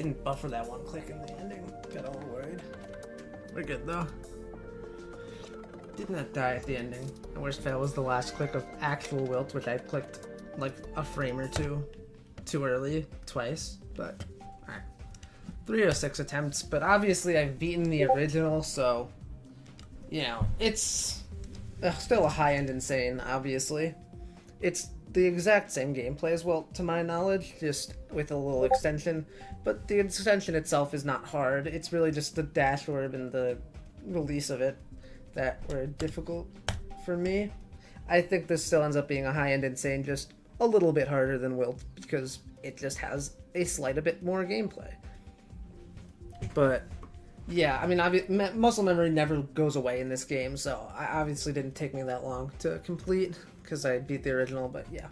Didn't buffer that one click in the ending. Got a little worried. We're good though. Did not die at the ending. The worst fail was the last click of actual wilt, which I clicked like a frame or two too early twice. But alright. 306 attempts, but obviously I've beaten the original, so you know, it's still a high-end insane, obviously. It's the exact same gameplay as well, to my knowledge, just with a little extension. But the extension itself is not hard. It's really just the dashboard and the release of it that were difficult for me. I think this still ends up being a high-end insane, just a little bit harder than Wilt, because it just has a slight bit more gameplay. But yeah, I mean, muscle memory never goes away in this game, so I obviously didn't take me that long to complete, because I beat the original, but yeah.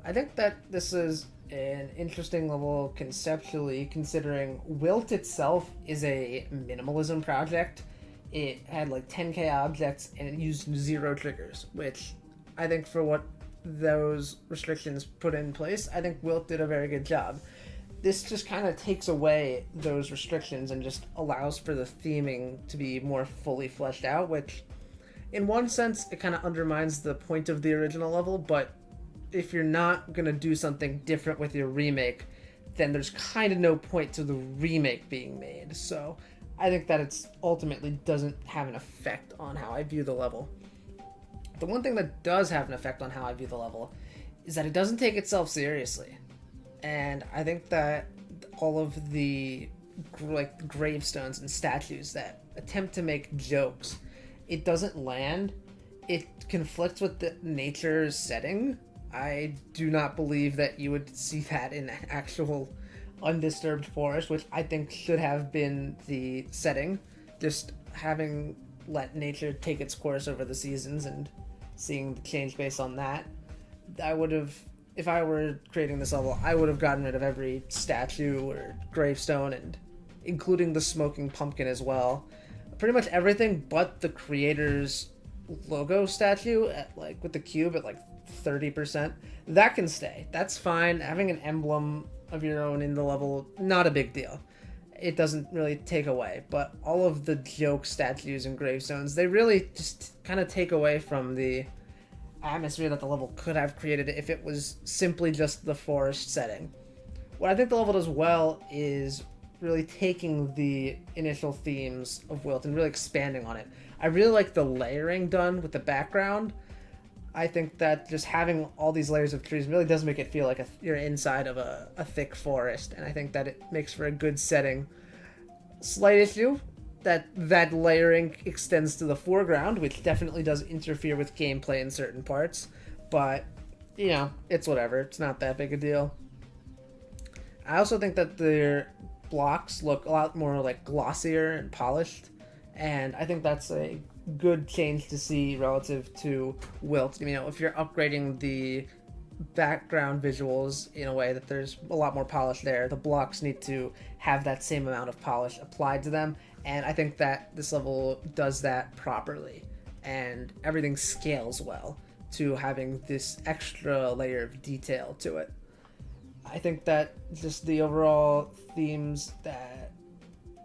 I think that this is an interesting level conceptually, considering Wilt itself is a minimalism project. It had like 10k objects, and it used 0 triggers, which I think for what those restrictions put in place, I think Wilt did a very good job. This just kind of takes away those restrictions and just allows for the theming to be more fully fleshed out, which in one sense it kind of undermines the point of the original level, but if you're not going to do something different with your remake, then there's kind of no point to the remake being made. So I think that it's ultimately doesn't have an effect on how I view the level. The one thing that does have an effect on how I view the level is that it doesn't take itself seriously. And I think that all of the gravestones and statues that attempt to make jokes, it doesn't land. It conflicts with the nature's setting. I do not believe that you would see that in actual undisturbed forest, which I think should have been the setting. Just having let nature take its course over the seasons and seeing the change based on that. I would have, if I were creating this level, I would have gotten rid of every statue or gravestone, and including the smoking pumpkin as well. Pretty much everything but the creator's logo statue at with the cube at 30%. That can stay. That's fine. Having an emblem of your own in the level, not a big deal. It doesn't really take away. But all of the joke statues and gravestones, they really just kind of take away from the atmosphere that the level could have created if it was simply just the forest setting. What I think the level does well is really taking the initial themes of Wilt and really expanding on it. I really like the layering done with the background. I think that just having all these layers of trees really does make it feel like you're inside of a thick forest, and I think that it makes for a good setting. Slight issue, that layering extends to the foreground, which definitely does interfere with gameplay in certain parts, but, you know, it's whatever. It's not that big a deal. I also think that the blocks look a lot more glossier and polished, and I think that's a good change to see relative to Wilt. You know, if you're upgrading the background visuals in a way that there's a lot more polish there, the blocks need to have that same amount of polish applied to them, and I think that this level does that properly, and everything scales well to having this extra layer of detail to it. I think that just the overall themes that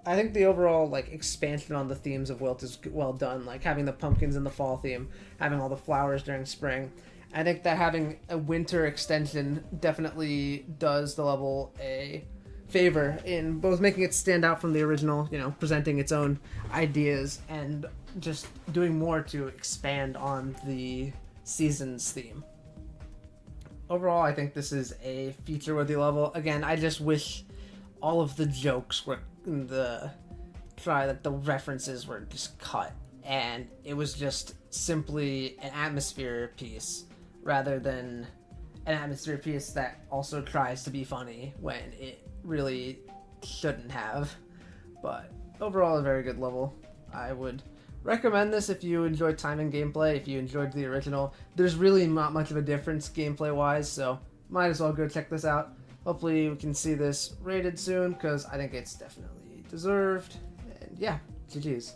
I think the overall expansion on the themes of Wilt is well done, having the pumpkins in the fall theme, having all the flowers during spring. I think that having a winter extension definitely does the level a favor in both making it stand out from the original, you know, presenting its own ideas, and just doing more to expand on the season's theme. Overall, I think this is a feature-worthy level. Again, I just wish all of the jokes were the references were just cut, and it was just simply an atmosphere piece rather than an atmosphere piece that also tries to be funny when it really shouldn't have. But overall, a very good level. I would recommend this if you enjoyed time and gameplay, if you enjoyed the original. There's really not much of a difference gameplay wise, so might as well go check this out. Hopefully we can see this rated soon, because I think it's definitely deserved. And yeah, GG's.